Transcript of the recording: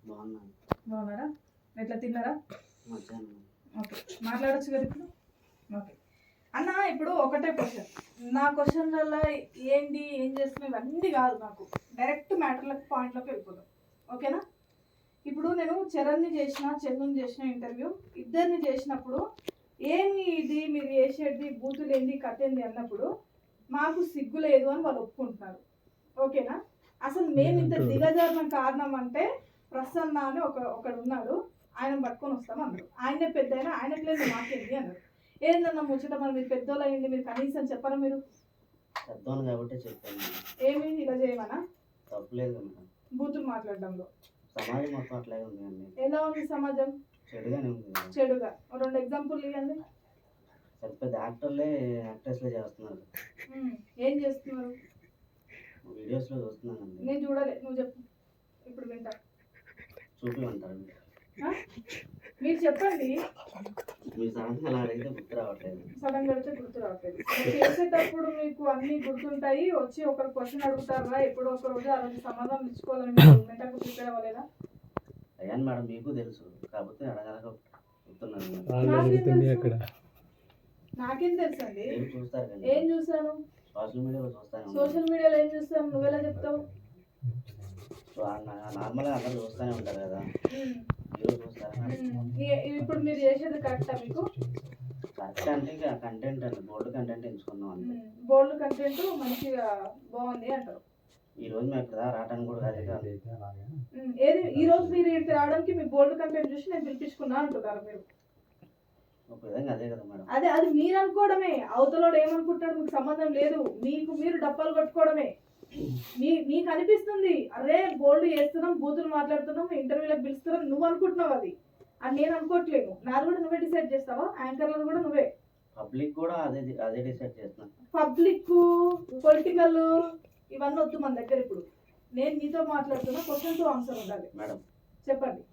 బాగున్నారా? ఎట్లా తిన్నారా? ఓకే, మాట్లాడచ్చు కదా ఇప్పుడు. ఓకే అన్న, ఇప్పుడు ఒకటే క్వశ్చన్. నా క్వశ్చన్లలో ఏంటి ఏం చేస్తున్నావు ఇవన్నీ కాదు, నాకు డైరెక్ట్ మ్యాటర్లకు పాయింట్లోకి వెళ్ళిపోతాం. ఓకేనా? ఇప్పుడు నేను చరణ్ని చేసిన, చందుని చేసిన ఇంటర్వ్యూ ఇద్దరిని చేసినప్పుడు ఏమి ఇది మీరు చేసేది బూతులు ఏంది కథేంది అన్నప్పుడు మాకు సిగ్గు లేదు అని వాళ్ళు ఒప్పుకుంటున్నారు. ఓకేనా? అసలు మేము ఇంత దిగజారిన కారణం అంటే ప్రసన్న అని ఒకడు ఉన్నాడు, ఆయన పట్టుకొని వస్తాం అన్నారు. ఆయనే పెద్ద అయినా ఆయనకు లేదు మాకేంది అన్నారు. ఏందన్నా ముచ్చట, మరి మీరు పెద్దోళ్ళు అయ్యింది, మీరు కనీసం చెప్పరా? మీరు పెద్దోళ్ళు కాబట్టి చెప్పాను. ఏమి ఇలా చేయమన్నా? తప్పులేదు. బూతులు మాట్లాడడంలో సమాజం మొత్తం అట్లాగే ఉంది. ఎలా ఉంది సమాజం? చెడుగానే ఉంది. చెడుగా 2 ఎగ్జాంపుల్ ఇవ్వండి. పెద్ద పెద్ద యాక్టర్లే యాక్ట్రెస్లే చేస్తున్నారు. ఏం చేస్తున్నారు? వీడియోస్ లో చూస్తున్నానండి. నేను చూడలే, నువ్వు చెప్పు, ఇప్పుడు వింటా. చూపిమంటారు మీరు చెప్పండి. మీరు సడన్ గా అలా అడిగితే గుర్తు రావట్లేదు. సడన్ గా అడిగితే గుర్తు రావట్లేదు. చేసేటప్పుడు మీకు అన్ని గుర్తుంటాయి, వచ్చి ఒకరు క్వశ్చన్ అడుగుతారా, ఎప్పుడో ఒక రోజు ఆ రోజు సమాధానం ఇచ్చుకోవాలని మీరు మెంటల్గా ప్రిపేర్ అవ్వలేదా? అయ్యాను మేడం, మీకు తెలుసు, కాకపోతే అడగలక గుర్తున్నాను. నాకేం తెలుసు అండి? చూస్తారు కదా. ఏం చూసాను? సోషల్ మీడియాలో చూస్తాను. సోషల్ మీడియాలో ఏం చూస్తాను? నువ్వెలా చెప్తావు? నార్మల్గా అందరూ చూస్తూనే ఉంటారు కదా, మీరు చూస్తారా? ఇప్పుడు మీరు చేసేది కరెక్టా? మీకు కరెక్ట్ అంటే ఇక కంటెంట్ అండి, బోల్డ్ కంటెంట్ ఎంచుకున్నాం అండి. బోల్డ్ కంటెంట్ మంచిగా బాగుంది అంటారు. ఈ రోజు మేము ఇక్కడ రావడానికి కూడా కాదు. ఏది ఈ రోజు మీరు ఇక్కడికి రావడానికి మీ బోల్డ్ కంటెంట్ చూసి నేను పిలిపించుకున్నా అంటున్నారు మీరు. ఒక విధంగా అదే కదా మేడం. అది మీరు అనుకోవడమే, అవతలోడు ఏమనుకుంటాడు మీకు సంబంధం లేదు. మీరు డప్పాలు కొట్టుకోవడమే. మీకు అనిపిస్తుంది అరే బోల్డ్ చేస్తున్నాం, బూతులు మాట్లాడుతున్నాం, ఇంటర్వ్యూలకు పిలుస్తున్నాం, నువ్వు అనుకుంటున్నావు. అది నేను అనుకోవట్లేదు. నాది కూడా నువ్వే డిసైడ్ చేస్తావా? యాంకర్లను కూడా నువ్వే. పబ్లిక్ కూడా అదే డిసైడ్ చేస్తున్నా. పబ్లిక్ పొలిటికల్ ఇవన్నీ వద్దు మన దగ్గర. ఇప్పుడు నేను మీతో మాట్లాడుతున్నా, క్వశ్చన్ తో ఆన్సర్ ఉండాలి. మేడం చెప్పండి.